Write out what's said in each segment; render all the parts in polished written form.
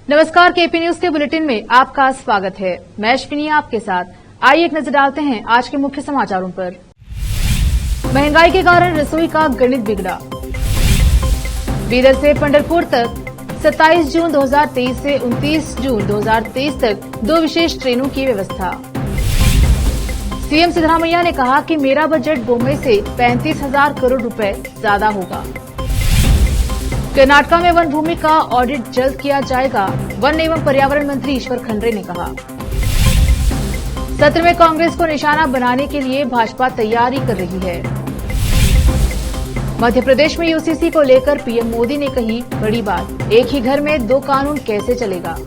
नमस्कार, KP news के bulletin में आपका स्वागत है। मैं अश्विनी आपके साथ। आइए एक नजर डालते हैं आज के मुख्य समाचारों पर। महंगाई के कारण रसोई का गणित बिगड़ा। बीदर से पंढरपुर तक 27 जून 2023 से 29 जून 2023 तक 2 विशेष ट्रेनों की व्यवस्था। सीएम सिद्धरामैया ने कहा कि मेरा बजट बॉम्बे से 35,000 करोड़ रुपए ज्यादा होगा। कर्नाटका में वन भूमि का ऑडिट जल्द किया जाएगा, वन एवं पर्यावरण मंत्री ईश्वर खंड्रे ने कहा। सत्र में कांग्रेस को निशाना बनाने के लिए भाजपा तैयारी कर रही है। मध्य प्रदेश में यूसीसी को लेकर पीएम मोदी ने कही बड़ी बात, एक ही घर में 2 कानून कैसे चलेगा।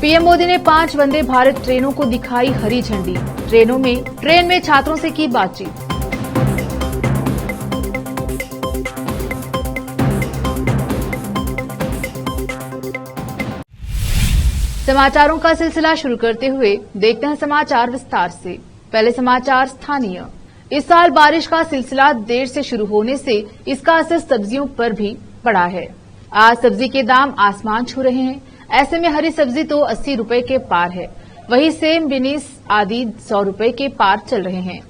पीएम मोदी ने 5 वंदे भारत ट्रेनों को दिखाई हरी झंडी। ट्रेन में छात्रों से की बातचीत। समाचारों का सिलसिला शुरू करते हुए देखते हैं समाचार विस्तार से। पहले समाचार स्थानीय। इस साल बारिश का सिलसिला देर से शुरू होने से इसका असर सब्जियों पर भी पड़ा है। आज सब्जी के दाम आसमान छू रहे हैं। ऐसे में हरी सब्जी तो 80 रुपए के पार है, वही सेम, बिनीस आदि 100 रुपए के पार चल रहे हैं।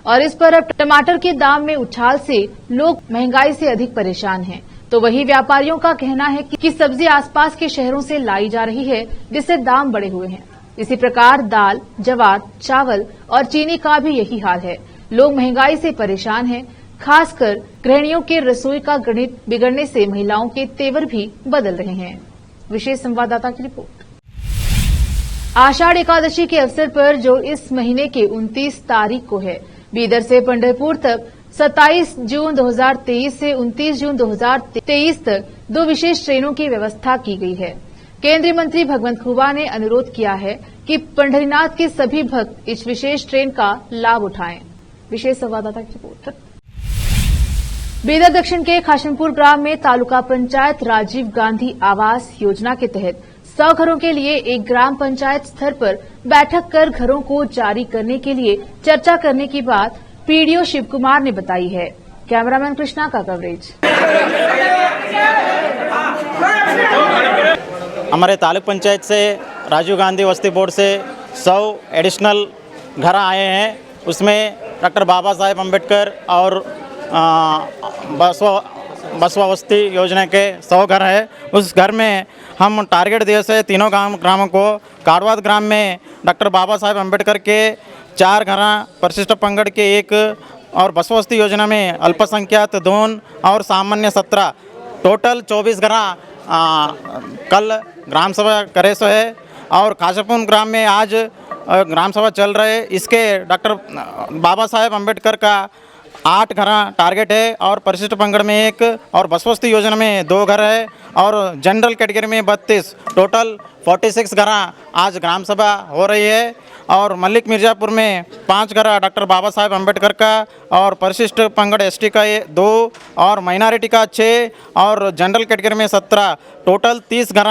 और इस पर अब टमाटर के दाम में उछाल से लोग महंगाई से अधिक परेशान हैं। तो वही व्यापारियों का कहना है कि सब्जी आसपास के शहरों से लाई जा रही है, जिससे दाम बढ़े हुए हैं। इसी प्रकार दाल, ज्वार, चावल और चीनी का भी यही हाल है। लोग महंगाई से परेशान हैं। खासकर गृहिणियों के रसोई का गणित बिगड़ने से महिलाओं के तेवर भी बदल रहे हैं। विशेष संवाददाता की रिपोर्ट। आषाढ़ एकादशी के अवसर पर जो इस महीने के 29 तारीख को है, बीदर से पंढरपुर तक 27 जून 2023 से 29 जून 2023 तक 2 विशेष ट्रेनों की व्यवस्था की गई है। केंद्रीय मंत्री भगवंत खुबा ने अनुरोध किया है कि पंढरीनाथ के सभी भक्त इस विशेष ट्रेन का लाभ उठाएं। विशेष संवाददाता की रिपोर्ट। बीदर दक्षिण के खाशनपुर ग्राम में तालुका पंचायत राजीव गांधी आवास योजना के तहत 100 घरों के लिए एक ग्राम पंचायत स्तर पर बैठक कर घरों को जारी करने के लिए चर्चा करने की बात पीडीओ शिव कुमार ने बताई है। कैमरामैन कृष्णा का कवरेज। हमारे तालुक पंचायत से राजीव गांधी वस्ती बोर्ड से 100 एडिशनल घर आए हैं। उसमें डॉक्टर बाबा साहेब अम्बेडकर और बसवा वस्ती योजना के 100 घर है। उस घर में हम टारगेट दिए से तीनों ग्रामों को। काड़वाद ग्राम में डॉक्टर बाबा साहेब अम्बेडकर के 4 घर, परिशिष्ट पंगड़ के 1 और बसवस्ती योजना में अल्पसंख्यक 2 और सामान्य 17, टोटल 24 घर कल ग्राम सभा करे सो है। और खाशापुर ग्राम में आज ग्राम सभा चल रहे। इसके डॉक्टर बाबा साहेब अम्बेडकर का 8 घर टारगेट है और परिशिष्ट पंगड़ में 1 और बसवस्ती योजना में 2 घर है और जनरल कैटेगरी में 32, टोटल 46 घर आज ग्राम सभा हो रही है। और मलिक मिर्ज़ापुर में 5 घर डॉक्टर बाबा साहेब अम्बेडकर का और परिशिष्ट पंगड़ एसटी का 2 और माइनॉरिटी का 6 और जनरल कैटेगरी में 17, टोटल 30 घर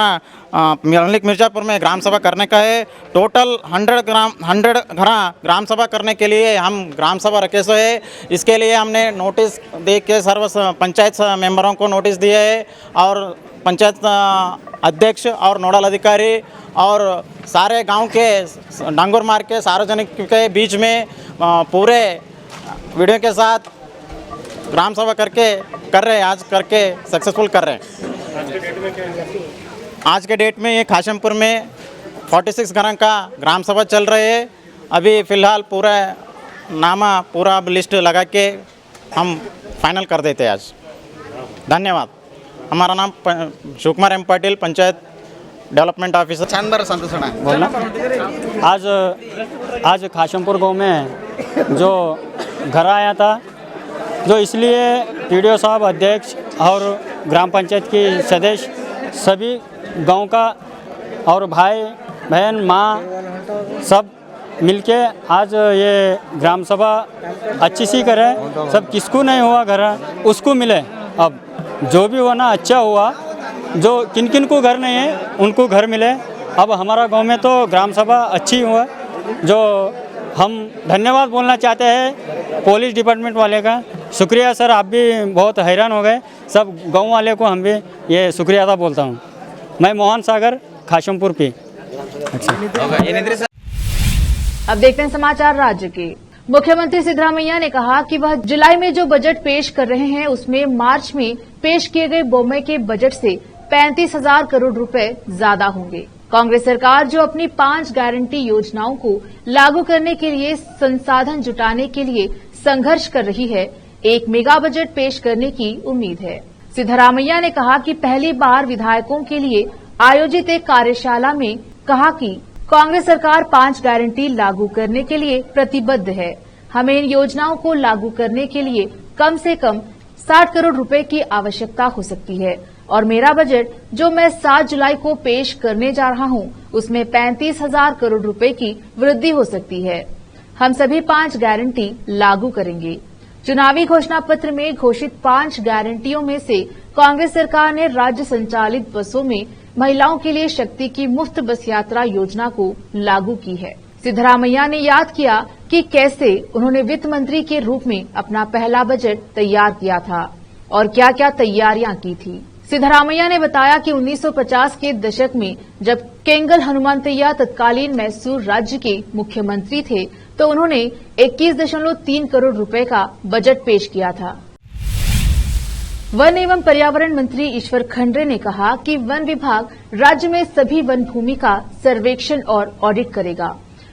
मलिक मिर्ज़ापुर में ग्राम सभा करने का है। टोटल 100 घर ग्राम सभा करने के लिए हम ग्राम सभा रखे सो है। इसके लिए हमने नोटिस दे के सर्व पंचायत मेंबरों को नोटिस दिए है और पंचायत अध्यक्ष और नोडल अधिकारी और सारे गांव के डांगोर मार्ग के सार्वजनिक के बीच में पूरे वीडियो के साथ ग्राम सभा कर रहे हैं। आज करके सक्सेसफुल कर रहे हैं। आज के डेट में ये खाशमपुर में 46 घर का ग्राम सभा चल रहे है। अभी फ़िलहाल पूरा लिस्ट लगा के हम फाइनल कर देते हैं आज। धन्यवाद। हमारा नाम Shivakumar M Patil, panchayat development officer. छानबार संतोषणा बोलना। आज खाशमपुर गांव में जो घर आया था, जो इसलिए पीडीओ साहब, अध्यक्ष और ग्राम पंचायत की सदस्य सभी गांव का और भाई बहन माँ सब मिलके आज ये ग्राम सभा अच्छी सी करें। सब किसको नहीं हुआ घर उसको मिले। अब जो भी हुआ ना अच्छा हुआ। जो किन किन को घर नहीं है उनको घर मिले। अब हमारा गांव में तो ग्राम सभा अच्छी हुआ। जो हम धन्यवाद बोलना चाहते हैं पुलिस डिपार्टमेंट वाले का। शुक्रिया सर, आप भी बहुत हैरान हो गए। सब गांव वाले को हम भी ये शुक्रिया अदा बोलता हूँ। मैं मोहन सागर खाशमपुर पी। अब देखते हैं समाचार राज्य के। मुख्यमंत्री सिद्धरामैया ने कहा कि वह जुलाई में जो बजट पेश कर रहे हैं उसमें मार्च में पेश किए गए बॉम्बे के बजट से 35,000 करोड़ रुपए ज्यादा होंगे। कांग्रेस सरकार जो अपनी 5 गारंटी योजनाओं को लागू करने के लिए संसाधन जुटाने के लिए संघर्ष कर रही है, एक मेगा बजट पेश करने की उम्मीद है। सिद्धरामैया ने कहा कि पहली बार विधायकों के लिए आयोजित एक कार्यशाला में कहा कि कांग्रेस सरकार 5 गारंटी लागू करने के लिए प्रतिबद्ध है। हमें इन योजनाओं को लागू करने के लिए कम से कम 60 करोड़ रुपए की आवश्यकता हो सकती है और मेरा बजट जो मैं 7 जुलाई को पेश करने जा रहा हूं उसमें 35,000 करोड़ रुपए की वृद्धि हो सकती है। हम सभी 5 गारंटी लागू करेंगे। चुनावी घोषणा पत्र में घोषित 5 गारंटियों में से कांग्रेस सरकार ने राज्य संचालित बसों में महिलाओं के लिए शक्ति की मुफ्त बस यात्रा योजना को लागू की है। सिद्धरामैया ने याद किया कि कैसे उन्होंने वित्त मंत्री के रूप में अपना पहला बजट तैयार किया था और क्या क्या तैयारियां की थी। सिद्धरामैया ने बताया कि 1950 के दशक में जब केंगल हनुमंतैया तत्कालीन मैसूर राज्य के मुख्यमंत्री थे तो उन्होंने 21.3 करोड़ रुपए का बजट पेश किया था। वन एवं पर्यावरण मंत्री ईश्वर खंड्रे ने कहा कि वन विभाग राज्य में सभी वन भूमि का सर्वेक्षण और ऑडिट करेगा।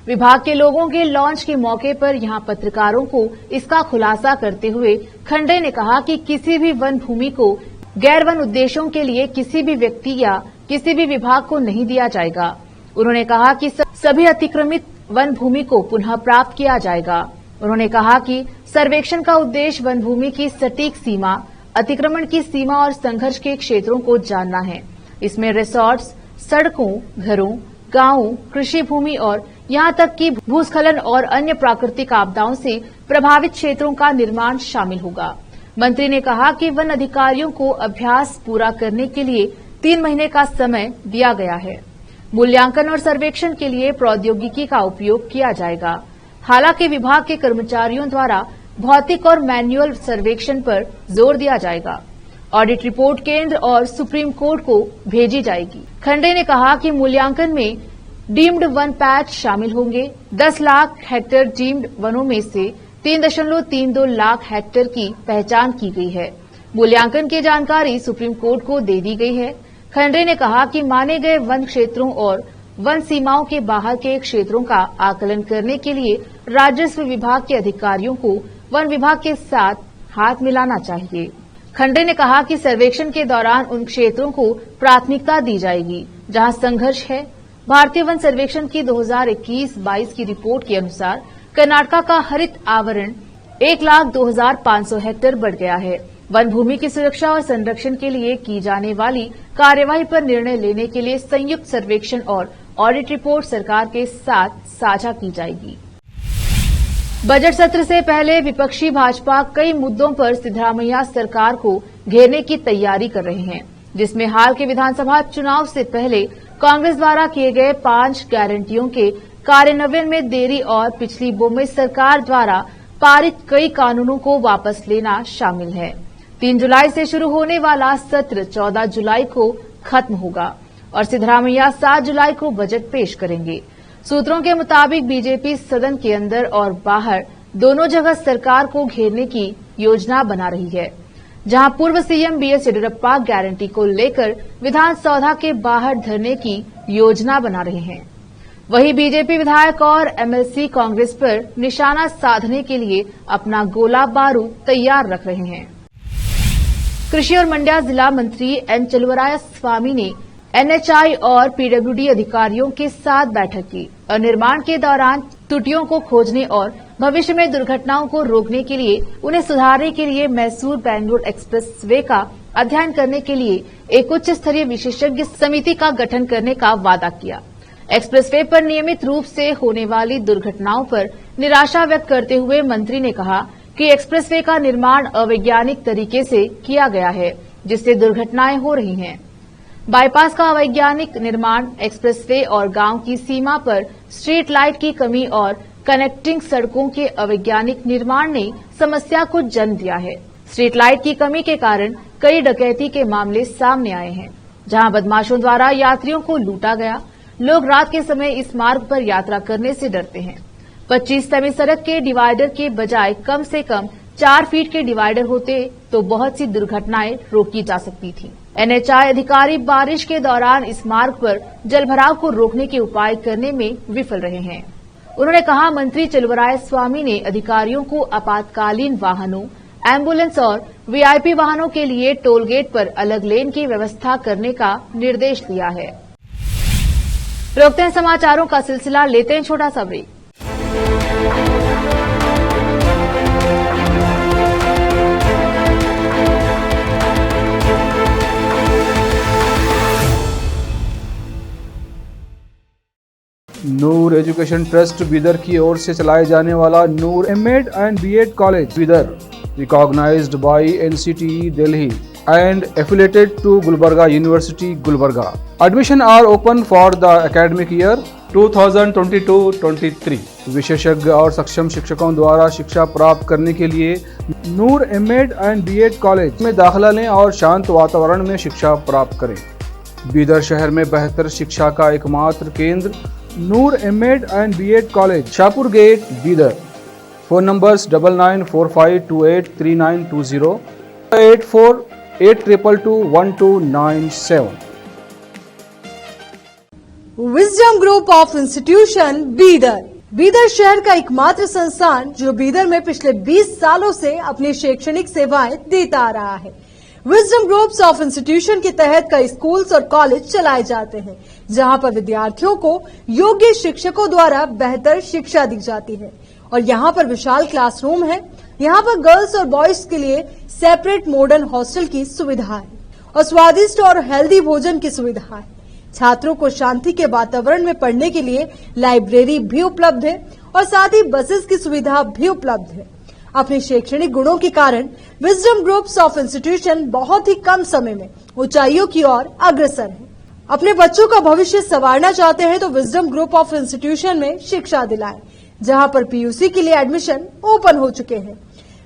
विभाग के लोगों के लॉन्च के मौके पर यहां पत्रकारों को इसका खुलासा करते हुए खंड्रे ने कहा कि किसी भी वन भूमि को गैर वन उद्देश्यों के लिए किसी भी व्यक्ति या किसी भी विभाग को नहीं दिया जाएगा। उन्होंने कहा कि सभी अतिक्रमित वन भूमि को पुनः प्राप्त किया जाएगा। उन्होंने कहा कि सर्वेक्षण का उद्देश्य वन भूमि की सटीक सीमा, अतिक्रमण की सीमा और संघर्ष के क्षेत्रों को जानना है। इसमें रिसोर्ट्स, सड़कों, घरों, गांवों, कृषि भूमि और यहां तक कि भूस्खलन और अन्य प्राकृतिक आपदाओं से प्रभावित क्षेत्रों का निर्माण शामिल होगा। मंत्री ने कहा कि वन अधिकारियों को अभ्यास पूरा करने के लिए 3 महीने का समय दिया गया है। मूल्यांकन और सर्वेक्षण के लिए प्रौद्योगिकी का उपयोग किया जाएगा। हालांकि विभाग के कर्मचारियों द्वारा भौतिक और मैन्युअल सर्वेक्षण पर जोर दिया जाएगा। ऑडिट रिपोर्ट केंद्र और सुप्रीम कोर्ट को भेजी जाएगी। खंडे ने कहा कि मूल्यांकन में डीम्ड वन पैच शामिल होंगे। 10 लाख हेक्टेयर डीम्ड वनों में से 3.32 लाख हेक्टेयर की पहचान की गई है। मूल्यांकन की जानकारी सुप्रीम कोर्ट को दे दी गई है। खंडे ने कहा कि माने गए वन क्षेत्रों और वन सीमाओं के बाहर के क्षेत्रों का आकलन करने के लिए राजस्व विभाग के अधिकारियों को वन विभाग के साथ हाथ मिलाना चाहिए। खंडे ने कहा कि सर्वेक्षण के दौरान उन क्षेत्रों को प्राथमिकता दी जाएगी जहां संघर्ष है। भारतीय वन सर्वेक्षण की 2021-22 की रिपोर्ट के अनुसार कर्नाटका का हरित आवरण 1,02,500 हेक्टेयर बढ़ गया है। वन भूमि की सुरक्षा और संरक्षण के लिए की जाने वाली कार्यवाही पर निर्णय लेने के लिए संयुक्त सर्वेक्षण और ऑडिट रिपोर्ट सरकार के साथ साझा की जाएगी। बजट सत्र से पहले विपक्षी भाजपा कई मुद्दों पर सिद्धरामैया सरकार को घेरने की तैयारी कर रहे हैं, जिसमें हाल के विधानसभा चुनाव से पहले कांग्रेस द्वारा किए गए 5 गारंटियों के कार्यान्वयन में देरी और पिछली बॉम्बे सरकार द्वारा पारित कई कानूनों को वापस लेना शामिल है। 3 जुलाई से शुरू होने वाला सत्र 14 जुलाई को खत्म होगा और सिद्धरामैया 7 जुलाई को बजट पेश करेंगे। सूत्रों के मुताबिक बीजेपी सदन के अंदर और बाहर दोनों जगह सरकार को घेरने की योजना बना रही है। जहां पूर्व सीएम बीएस येडियुरप्पा गारंटी को लेकर विधानसौधा के बाहर धरने की योजना बना रहे हैं, वहीं बीजेपी विधायक और एमएलसी कांग्रेस पर निशाना साधने के लिए अपना गोला बारूद तैयार रख रहे हैं। कृषि और मंड्या जिला मंत्री एन चलुवरायस्वामी ने एनएचआई और पीडब्ल्यूडी अधिकारियों के साथ बैठक की और निर्माण के दौरान त्रुटियों को खोजने और भविष्य में दुर्घटनाओं को रोकने के लिए उन्हें सुधारने के लिए मैसूर बेंगलुरु एक्सप्रेस वे का अध्ययन करने के लिए एक उच्च स्तरीय विशेषज्ञ समिति का गठन करने का वादा किया। एक्सप्रेस वे पर नियमित रूप से होने वाली दुर्घटनाओं पर निराशा व्यक्त करते हुए मंत्री ने कहा कि एक्सप्रेस वे का निर्माण अवैज्ञानिक तरीके से किया गया है, जिससे दुर्घटनाएं हो रही हैं। बाईपास का अवैज्ञानिक निर्माण, एक्सप्रेसवे और गांव की सीमा पर स्ट्रीट लाइट की कमी और कनेक्टिंग सड़कों के अवैज्ञानिक निर्माण ने समस्या को जन्म दिया है। स्ट्रीट लाइट की कमी के कारण कई डकैती के मामले सामने आए हैं। जहां बदमाशों द्वारा यात्रियों को लूटा गया। लोग रात के समय इस मार्ग पर यात्रा करने से डरते हैं। 25 सेमी सड़क के डिवाइडर के बजाय कम से कम 4 फीट के डिवाइडर होते तो बहुत सी दुर्घटनाएं रोकी जा सकती थी। NHAI अधिकारी बारिश के दौरान इस मार्ग पर जलभराव को रोकने के उपाय करने में विफल रहे हैं। उन्होंने कहा, मंत्री चलुवराय स्वामी ने अधिकारियों को आपातकालीन वाहनों, एम्बुलेंस और VIP वाहनों के लिए टोल गेट पर अलग लेन की व्यवस्था करने का निर्देश दिया है। रोकते हैं समाचारों का सिलसिला, लेते हैं छोटा सा break. Noor education trust Bidar की ओर से चलाए जाने वाला Noor M.Ed and B.Ed college Bidar, recognised by NCTE Delhi and affiliated to Gulbarga University, Gulbarga. Admission are open for the academic year 2022-23. विशेषज्ञ और सक्षम शिक्षकों द्वारा शिक्षा प्राप्त करने के लिए नूर M.Ed and B.Ed कॉलेज में दाखिला लें और शांत वातावरण में शिक्षा प्राप्त करें। बीदर शहर में बेहतर शिक्षा का एकमात्र केंद्र Noor M.Ed and B.Ed college, Shahpur gate, Bidar. Phone numbers 9945283920, 8482221297। Wisdom group of institution Bidar, Bidar शहर का एकमात्र संस्थान जो बीदर में पिछले 20 सालों से अपनी शैक्षणिक सेवाएं देता आ रहा है। विजडम ग्रुप्स ऑफ इंस्टीट्यूशन के तहत कई स्कूल्स और कॉलेज चलाए जाते हैं, जहां पर विद्यार्थियों को योग्य शिक्षकों द्वारा बेहतर शिक्षा दी जाती है। और यहाँ पर विशाल क्लासरूम है। यहाँ पर गर्ल्स और बॉयज के लिए सेपरेट मॉडर्न हॉस्टल की सुविधा है और स्वादिष्ट और हेल्दी भोजन की सुविधा है। छात्रों को शांति के वातावरण में पढ़ने के लिए लाइब्रेरी भी उपलब्ध है और साथ ही बसेस की सुविधा भी उपलब्ध है। अपने शैक्षणिक गुणों के कारण विजडम ग्रुप्स ऑफ इंस्टीट्यूशन बहुत ही कम समय में ऊंचाइयों की ओर अग्रसर है। अपने बच्चों का भविष्य संवारना चाहते हैं तो विजडम ग्रुप ऑफ इंस्टीट्यूशन में शिक्षा दिलाएं, जहां पर PUC के लिए एडमिशन ओपन हो चुके हैं।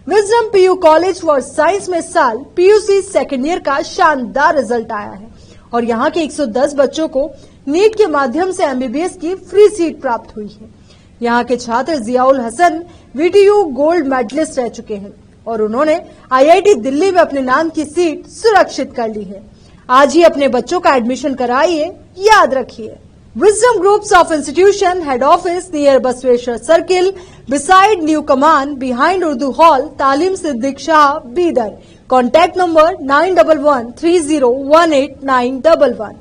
Wisdom PU college for science में साल PUC सेकेंड ईयर का शानदार रिजल्ट आया है और यहाँ के 110 बच्चों को नीट के माध्यम से MBBS की फ्री सीट प्राप्त हुई है। यहाँ के छात्र Ziaul Hasan VTU gold medallist रह चुके हैं और उन्होंने IIT दिल्ली में अपने नाम की सीट सुरक्षित कर ली है। आज ही अपने बच्चों का एडमिशन कराइए, याद रखिए। Wisdom groups of institution head office near Basaveshwar circle, beside new Kaman, behind Urdu hall, Taleem Siddique Shah, Bidar. Contact number 9113018911,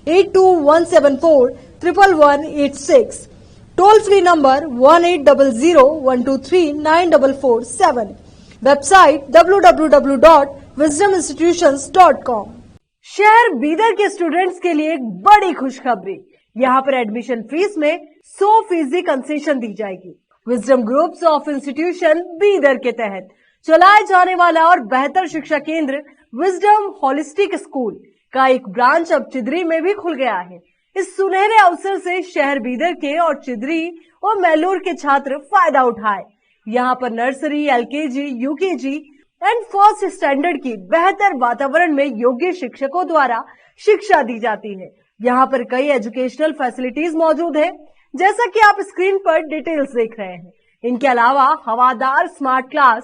8217411186, toll free number 180012394447, website www.wisdominstitutions.com। शहर बीदर के स्टूडेंट्स के लिए एक बड़ी खुशखबरी, यहाँ पर एडमिशन फीस में 100% कंसेशन दी जाएगी। Wisdom groups of institution Bidar के तहत चलाए जाने वाला और बेहतर शिक्षा केंद्र विजडम होलिस्टिक स्कूल का एक ब्रांच अब चिदरी में भी खुल गया है। इस सुनहरे अवसर से शहर बीदर के और चिदरी और मैलूर के छात्र फायदा उठाए। यहाँ पर nursery, LKG, UKG and first standard की बेहतर वातावरण में योग्य शिक्षकों द्वारा शिक्षा दी जाती है। यहाँ पर कई एजुकेशनल फैसिलिटीज मौजूद है, जैसा कि आप स्क्रीन पर डिटेल्स देख रहे हैं। इनके अलावा हवादार स्मार्ट क्लास,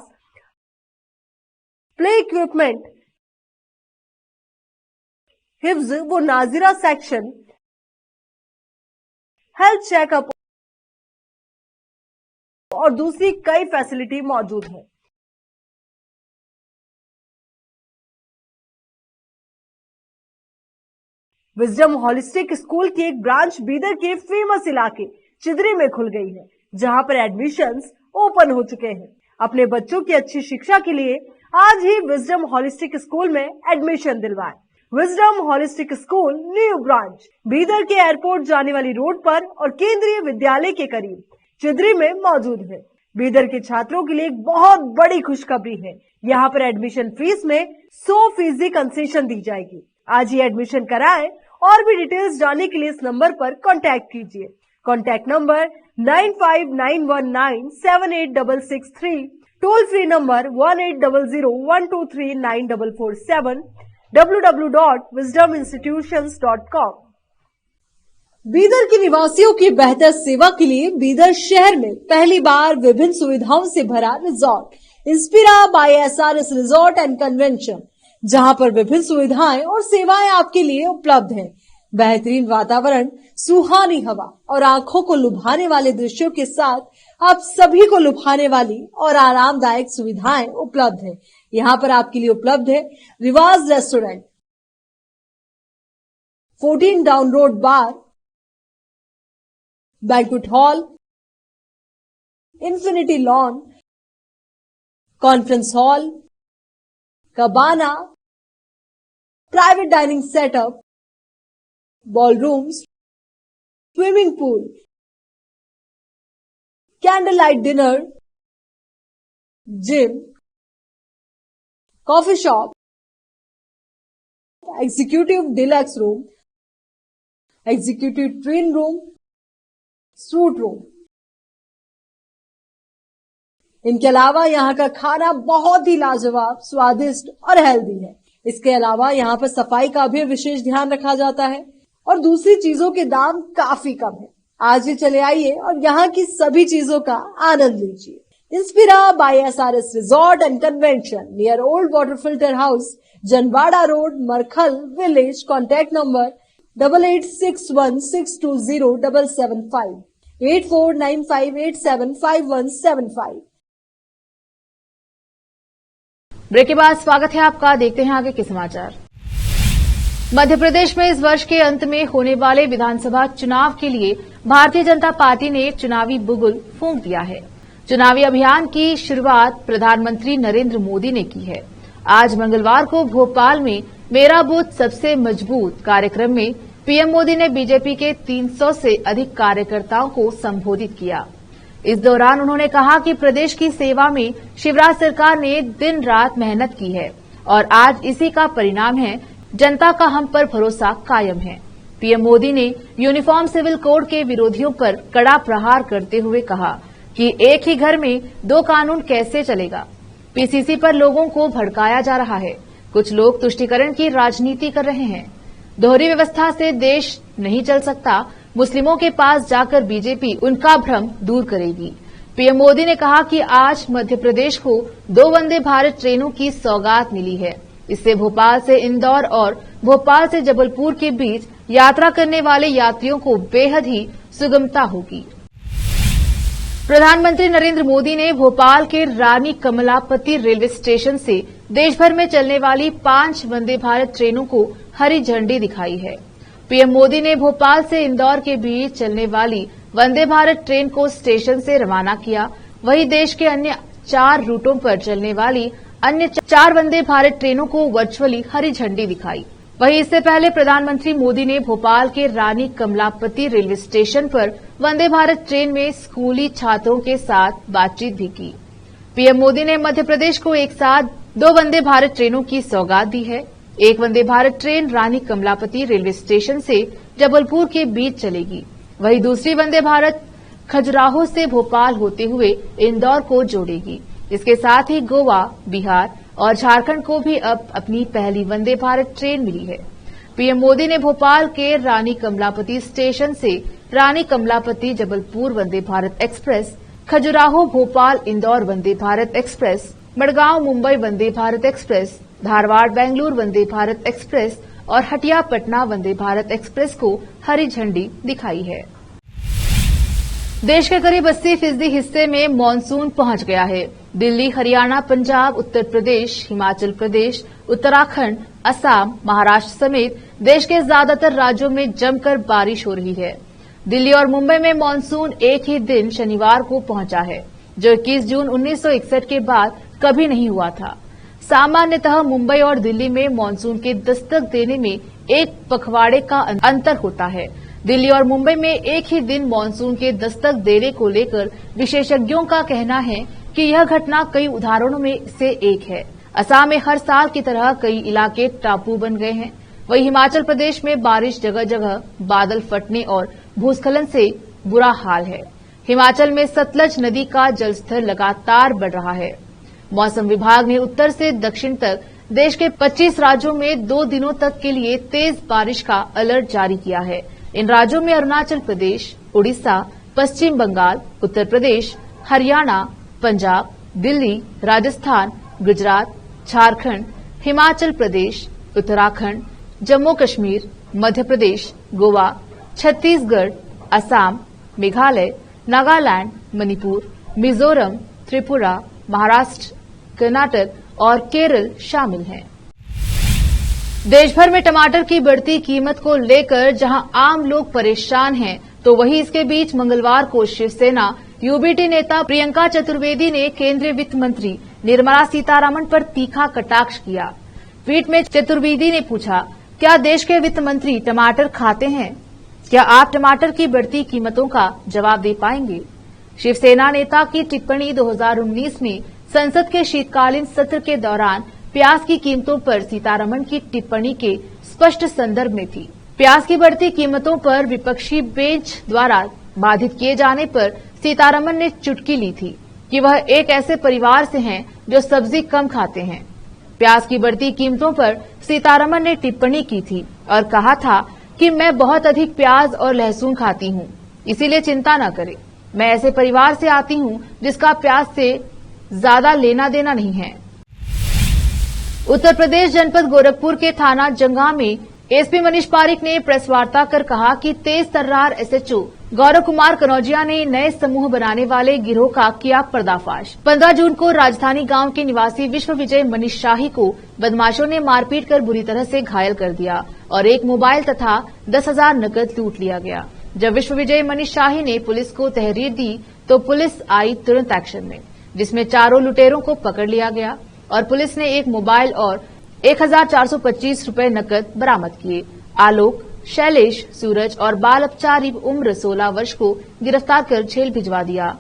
प्ले इक्विपमेंट, हिफ्ज व नाजिरा सेक्शन, हेल्थ चेकअप और दूसरी कई फैसिलिटी मौजूद है। विजडम होलिस्टिक स्कूल की एक ब्रांच बीदर के फेमस इलाके चिदरी में खुल गई है, जहां पर एडमिशंस ओपन हो चुके हैं। अपने बच्चों की अच्छी शिक्षा के लिए आज ही विजडम होलिस्टिक स्कूल में एडमिशन दिलवाएं। Wisdom holistic school new branch Bidar के एयरपोर्ट जाने वाली रोड पर और केंद्रीय विद्यालय के करीब चिदरी में मौजूद है। बीदर के छात्रों के लिए एक बहुत बड़ी खुशखबरी है, यहाँ पर एडमिशन फीस में 100% कंसेशन दी जाएगी। आज ही एडमिशन कराएं और भी डिटेल्स जानने के लिए इस नंबर पर कांटेक्ट कीजिए। Contact number 9591978663, toll free number 180012394447, www.wisdominstitutions.com। Bidar के निवासियों की बेहतर सेवा के लिए बीदर शहर में पहली बार विभिन्न सुविधाओं से भरा resort Inspira by SRS resort and convention, जहां पर विभिन्न सुविधाएं और सेवाएं आपके लिए उपलब्ध हैं। बेहतरीन वातावरण, सुहानी हवा और आंखों को लुभाने वाले दृश्यों के साथ आप सभी को लुभाने वाली और आरामदायक सुविधाएं उपलब्ध है। यहाँ पर आपके लिए उपलब्ध है Riwaaz restaurant, 14 down road bar, banquet hall, infinity lawn, conference hall, cabana, private dining setup, ballrooms, swimming pool, candle light dinner, gym, coffee shop, executive deluxe room, executive twin room, suite room. इनके अलावा यहाँ का खाना बहुत ही लाजवाब, स्वादिष्ट और healthy है। इसके अलावा यहाँ पर सफाई का भी विशेष ध्यान रखा जाता है और दूसरी चीजों के दाम काफी कम है। आज ही चले आइए और यहाँ की सभी चीजों का आनंद लीजिए। Inspira by SRS resort and convention near old water filter house, Janwada road, Markhal village. Contact number 8861620775, 8495875175। Break के बाद स्वागत है आपका। देखते हैं आगे के समाचार। मध्य प्रदेश में इस वर्ष के अंत में होने वाले विधानसभा चुनाव के लिए भारतीय जनता पार्टी ने एक चुनावी बुगुल फूंक दिया है। चुनावी अभियान की शुरुआत प्रधानमंत्री नरेंद्र मोदी ने की है। आज मंगलवार को भोपाल में मेरा बूथ सबसे मजबूत कार्यक्रम में पीएम मोदी ने बीजेपी के 300 से अधिक कार्यकर्ताओं को संबोधित किया। इस दौरान उन्होंने कहा कि प्रदेश की सेवा में शिवराज सरकार ने दिन रात मेहनत की है और आज इसी का परिणाम है। जनता का हम पर भरोसा कायम है। पीएम मोदी ने यूनिफॉर्म सिविल कोड के विरोधियों पर कड़ा प्रहार करते हुए कहा कि एक ही घर में 2 कानून कैसे चलेगा। पीसीसी पर लोगों को भड़काया जा रहा है। कुछ लोग तुष्टीकरण की राजनीति कर रहे हैं। दोहरी व्यवस्था से देश नहीं चल सकता। मुस्लिमों के पास जाकर बीजेपी उनका भ्रम दूर करेगी। पीएम मोदी ने कहा कि आज मध्य प्रदेश को 2 वंदे भारत ट्रेनों की सौगात मिली है। इससे भोपाल से इंदौर और भोपाल से जबलपुर के बीच यात्रा करने वाले यात्रियों को बेहद ही सुगमता होगी। प्रधानमंत्री नरेंद्र मोदी ने भोपाल के रानी कमलापति रेलवे स्टेशन से देश भर में चलने वाली 5 वंदे भारत ट्रेनों को हरी झंडी दिखाई है। पीएम मोदी ने भोपाल से इंदौर के बीच चलने वाली वंदे भारत ट्रेन को स्टेशन से रवाना किया। वहीं देश के अन्य 4 रूटों पर चलने वाली अन्य 4 वंदे भारत ट्रेनों को वर्चुअली हरी झंडी दिखाई। वहीं इससे पहले प्रधानमंत्री मोदी ने भोपाल के रानी कमलापति रेलवे स्टेशन पर वंदे भारत ट्रेन में स्कूली छात्रों के साथ बातचीत भी की। पीएम मोदी ने मध्य प्रदेश को एक साथ 2 वंदे भारत ट्रेनों की सौगात दी है। एक वंदे भारत ट्रेन रानी कमलापति रेलवे स्टेशन से जबलपुर के बीच चलेगी। वहीं दूसरी वंदे भारत खजुराहो से भोपाल होते हुए इंदौर को जोड़ेगी। इसके साथ ही गोवा, बिहार और झारखंड को भी अब अपनी पहली वंदे भारत ट्रेन मिली है। पीएम मोदी ने भोपाल के रानी कमलापति स्टेशन से रानी Kamlapati Jabalpur Vande Bharat express, Khajuraho Bhopal Indore Vande Bharat express, Madgaon Mumbai Vande Bharat express, Dharwad Bengaluru Vande Bharat express और हटिया पटना वंदे भारत एक्सप्रेस को हरी झंडी दिखाई है। देश के करीब 80% हिस्से में मानसून पहुंच गया है। दिल्ली, हरियाणा, पंजाब, उत्तर प्रदेश, हिमाचल प्रदेश, उत्तराखंड, असम, महाराष्ट्र समेत देश के ज्यादातर राज्यों में जमकर बारिश हो रही है। दिल्ली और मुंबई में मानसून एक ही दिन शनिवार को पहुंचा है, जो 21 जून 1961 के बाद कभी नहीं हुआ था। सामान्यतः मुंबई और दिल्ली में मानसून के दस्तक देने में एक पखवाड़े का अंतर होता है। दिल्ली और मुंबई में एक ही दिन मानसून के दस्तक देने को लेकर विशेषज्ञों का कहना है कि यह घटना कई उदाहरणों में से एक है। असम में हर साल की तरह कई इलाके टापू बन गए हैं। वहीं हिमाचल प्रदेश में बारिश जगह जगह बादल फटने और भूस्खलन से बुरा हाल है। हिमाचल में सतलज नदी का जलस्तर लगातार बढ़ रहा है। मौसम विभाग ने उत्तर से दक्षिण तक देश के 25 राज्यों में 2 दिनों तक के लिए तेज बारिश का अलर्ट जारी किया है। इन राज्यों में अरुणाचल प्रदेश, उड़ीसा, पश्चिम बंगाल, उत्तर प्रदेश, हरियाणा, पंजाब, दिल्ली, राजस्थान, गुजरात, झारखंड, हिमाचल प्रदेश, उत्तराखंड, जम्मू कश्मीर, मध्य प्रदेश, गोवा, छत्तीसगढ़, असम, मेघालय, नागालैंड, मणिपुर, मिजोरम, त्रिपुरा, महाराष्ट्र, कर्नाटक और केरल शामिल हैं। देश भर में टमाटर की बढ़ती कीमत को लेकर जहां आम लोग परेशान हैं, तो वहीं इसके बीच मंगलवार को शिवसेना यूबीटी नेता प्रियंका चतुर्वेदी ने केंद्रीय वित्त मंत्री निर्मला सीतारमण पर तीखा कटाक्ष किया। ट्वीट में चतुर्वेदी ने पूछा, क्या देश के वित्त मंत्री टमाटर खाते हैं? क्या आप टमाटर की बढ़ती कीमतों का जवाब दे पाएंगे? शिवसेना नेता की टिप्पणी 2019 में संसद के शीतकालीन सत्र के दौरान प्याज की कीमतों पर सीतारमण की टिप्पणी के स्पष्ट संदर्भ में थी। प्याज की बढ़ती कीमतों पर विपक्षी बेंच द्वारा बाधित किए जाने पर सीतारमण ने चुटकी ली थी कि वह एक ऐसे परिवार से हैं जो सब्जी कम खाते हैं। प्याज की बढ़ती कीमतों पर सीतारमण ने टिप्पणी की थी और कहा था कि मैं बहुत अधिक प्याज और लहसुन खाती हूं, इसीलिए चिंता न करें। मैं ऐसे परिवार से आती हूं जिसका प्याज से ज्यादा लेना देना नहीं है। उत्तर प्रदेश जनपद गोरखपुर के थाना जंगा में एसपी मनीष पारिक ने प्रेस वार्ता कर कहा कि तेज तर्रार एसएचओ गौरव कुमार कनौजिया ने नए समूह बनाने वाले गिरोह का किया पर्दाफाश। 15 जून को राजधानी गांव के निवासी विश्व विजय मनीष शाही को बदमाशों ने मारपीट कर बुरी तरह से घायल कर दिया और एक मोबाइल तथा 10,000 नकद लूट लिया गया। जब विश्व विजय मनीष शाही ने पुलिस को तहरीर दी तो पुलिस आई तुरंत एक्शन में, जिसमें चारों लुटेरों को पकड़ लिया गया और पुलिस ने एक मोबाइल और 1,425 रुपए नकद बरामद किए। आलोक, शैलेश, सूरज और बाल अपचारी उम्र 16 वर्ष को गिरफ्तार कर जेल भिजवा दिया।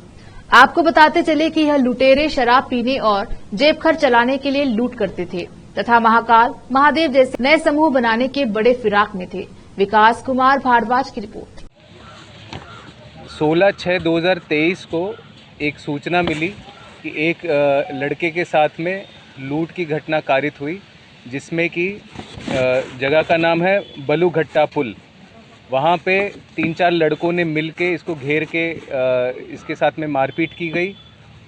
आपको बताते चले कि यह लुटेरे शराब पीने और जेब खर्च चलाने के लिए लूट करते थे तथा महाकाल, महादेव जैसे नए समूह बनाने के बड़े फिराक में थे। विकास कुमार भारद्वाज की रिपोर्ट। 16/6/2023 को एक सूचना मिली कि एक लड़के के साथ में लूट की घटना कारित हुई, जिसमें कि जगह का नाम है बलूघट्टा पुल। वहाँ पे 3-4 लड़कों ने मिलके इसको घेर के इसके साथ में मारपीट की गई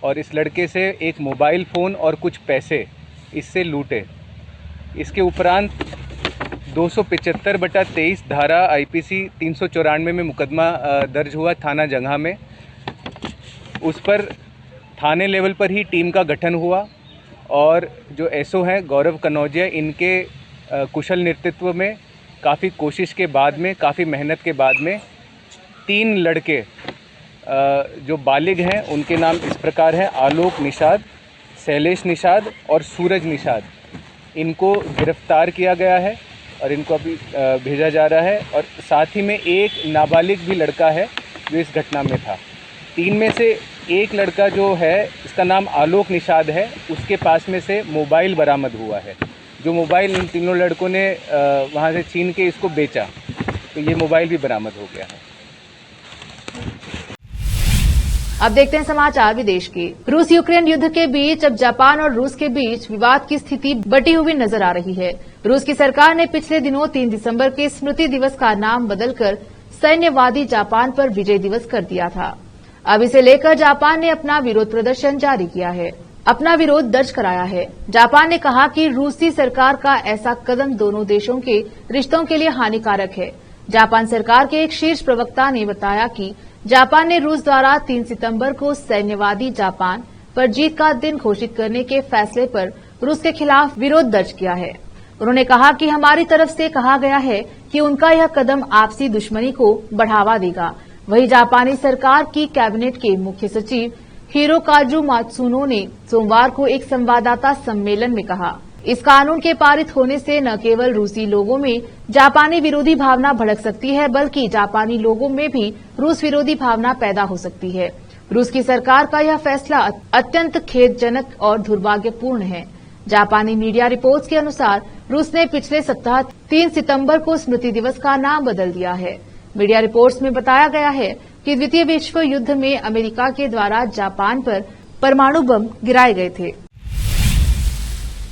और इस लड़के से एक मोबाइल फ़ोन और कुछ पैसे इससे लूटे। इसके उपरांत 275/23 धारा आईपीसी 394 में मुकदमा दर्ज हुआ थाना जंगा में। उस पर थाने लेवल पर ही टीम का गठन हुआ और जो एसओ हैं गौरव कनौजिया, इनके कुशल नेतृत्व में काफ़ी कोशिश के बाद में, काफ़ी मेहनत के बाद में 3 लड़के जो बालिग हैं उनके नाम इस प्रकार हैं: आलोक निषाद, शैलेश निषाद और सूरज निषाद। इनको गिरफ्तार किया गया है और इनको अभी भेजा जा रहा है। और साथ ही में एक नाबालिग भी लड़का है जो इस घटना में था। 3 में से एक लड़का जो है, इसका नाम आलोक निषाद है, उसके पास में से मोबाइल बरामद हुआ है। जो मोबाइल इन तीनों लड़कों ने वहाँ से छीन के इसको बेचा, तो ये मोबाइल भी बरामद हो गया है। अब देखते हैं समाचार विदेश के। रूस यूक्रेन युद्ध के बीच अब जापान और रूस के बीच विवाद की स्थिति बटी हुई नजर आ रही है। रूस की सरकार ने पिछले दिनों 3 दिसंबर के स्मृति दिवस का नाम बदलकर सैन्यवादी जापान पर विजय दिवस कर दिया था। अब इसे लेकर जापान ने अपना विरोध प्रदर्शन जारी किया है, अपना विरोध दर्ज कराया है। जापान ने कहा कि रूसी सरकार का ऐसा कदम दोनों देशों के रिश्तों के लिए हानिकारक है। जापान सरकार के एक शीर्ष प्रवक्ता ने बताया कि जापान ने रूस द्वारा 3 सितंबर को सैन्यवादी जापान पर जीत का दिन घोषित करने के फैसले पर रूस के खिलाफ विरोध दर्ज किया है। उन्होंने कहा कि हमारी तरफ से कहा गया है कि उनका यह कदम आपसी दुश्मनी को बढ़ावा देगा। वहीं जापानी सरकार की कैबिनेट के मुख्य सचिव हिरोकाजु मात्सुनो ने सोमवार को एक संवाददाता सम्मेलन में कहा, इस कानून के पारित होने से न केवल रूसी लोगों में जापानी विरोधी भावना भड़क सकती है, बल्कि जापानी लोगों में भी रूस विरोधी भावना पैदा हो सकती है। रूस की सरकार का यह फैसला अत्यंत खेदजनक और दुर्भाग्यपूर्ण है। जापानी मीडिया रिपोर्ट्स के अनुसार रूस ने पिछले सप्ताह 3 सितंबर को स्मृति दिवस का नाम बदल दिया है। मीडिया रिपोर्ट्स में बताया गया है कि द्वितीय विश्व युद्ध में अमेरिका के द्वारा जापान पर परमाणु बम गिराए गए थे।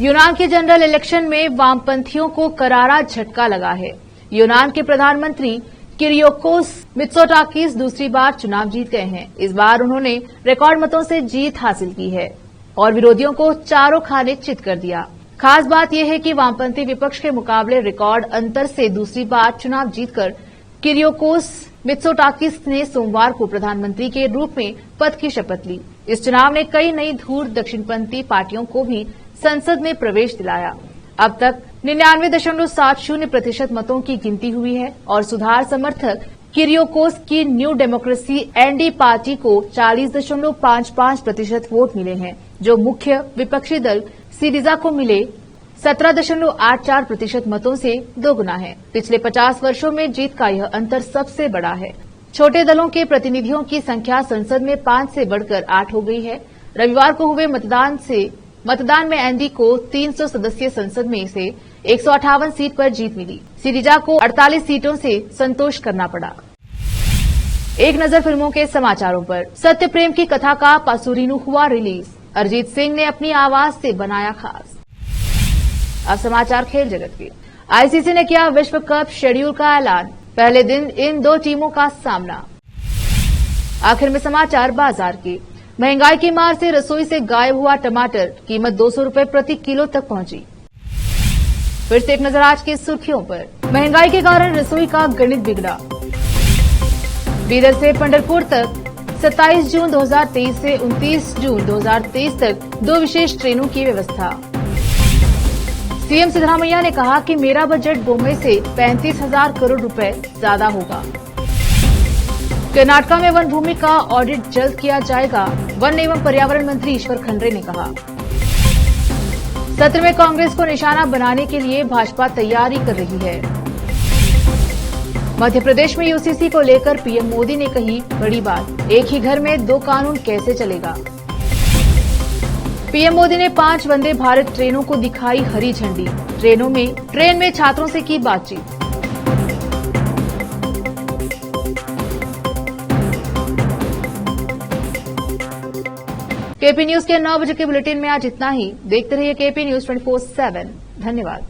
यूनान के जनरल इलेक्शन में वामपंथियों को करारा झटका लगा है। यूनान के प्रधानमंत्री किरियोकोस मित्सोटाकिस दूसरी बार चुनाव जीत गए हैं। इस बार उन्होंने रिकॉर्ड मतों से जीत हासिल की है और विरोधियों को चारों खाने चित कर दिया। खास बात यह है कि वामपंथी विपक्ष के मुकाबले रिकॉर्ड अंतर से दूसरी बार चुनाव जीतकर किरियोकोस मित्सोटाकिस ने सोमवार को प्रधानमंत्री के रूप में पद की शपथ ली। इस चुनाव ने कई नई धूर दक्षिणपंथी पार्टियों को भी संसद में प्रवेश दिलाया। अब तक 99.70% मतों की गिनती हुई है और सुधार समर्थक किरियोकोस की न्यू डेमोक्रेसी एनडी पार्टी को 40.55% वोट मिले हैं, जो मुख्य विपक्षी दल सिरिजा को मिले 17.84% मतों से दोगुना है। पिछले 50 वर्षों में जीत का यह अंतर सबसे बड़ा है। छोटे दलों के प्रतिनिधियों की संख्या संसद में 5 से बढ़कर 8 हो गई है। रविवार को हुए मतदान में एनडी को 300 सदस्यीय संसद में से 158 सीट पर जीत मिली। सिरिजा को 48 सीटों से संतोष करना पड़ा। एक नजर फिल्मों के समाचारों पर। सत्य प्रेम की कथा का पासुरीनु हुआ रिलीज। अरिजीत सिंह ने अपनी आवाज से बनाया खास। अब समाचार खेल जगत के। आईसीसी ने किया विश्व कप शेड्यूल का ऐलान। पहले दिन इन दो टीमों का सामना। आखिर में समाचार बाजार के। महंगाई की मार से रसोई से गायब हुआ टमाटर, कीमत 200 रुपए प्रति किलो तक पहुंची। फिर से एक नजर आज की सुर्खियों पर। महंगाई के कारण रसोई का गणित बिगड़ा। बीदर से पंढरपुर तक 27 जून 2023 से 29 जून 2023 तक 2 विशेष ट्रेनों की व्यवस्था। सीएम सिद्धरामैया ने कहा कि मेरा बजट बॉम्बे से 35,000 करोड़ रुपए ज्यादा होगा। कर्नाटका में वन भूमि का ऑडिट जल्द किया जाएगा, वन एवं पर्यावरण मंत्री ईश्वर खंड्रे ने कहा। सत्र में कांग्रेस को निशाना बनाने के लिए भाजपा तैयारी कर रही है। मध्य प्रदेश में यूसीसी को लेकर पीएम मोदी ने कही बड़ी बात। एक ही घर में 2 कानून कैसे चलेगा। पीएम मोदी ने 5 वंदे भारत ट्रेनों को दिखाई हरी झंडी। ट्रेन में छात्रों से की बातचीत। केपी न्यूज के 9 बजे के बुलेटिन में आज इतना ही। देखते रहिए केपी न्यूज 24/7। धन्यवाद।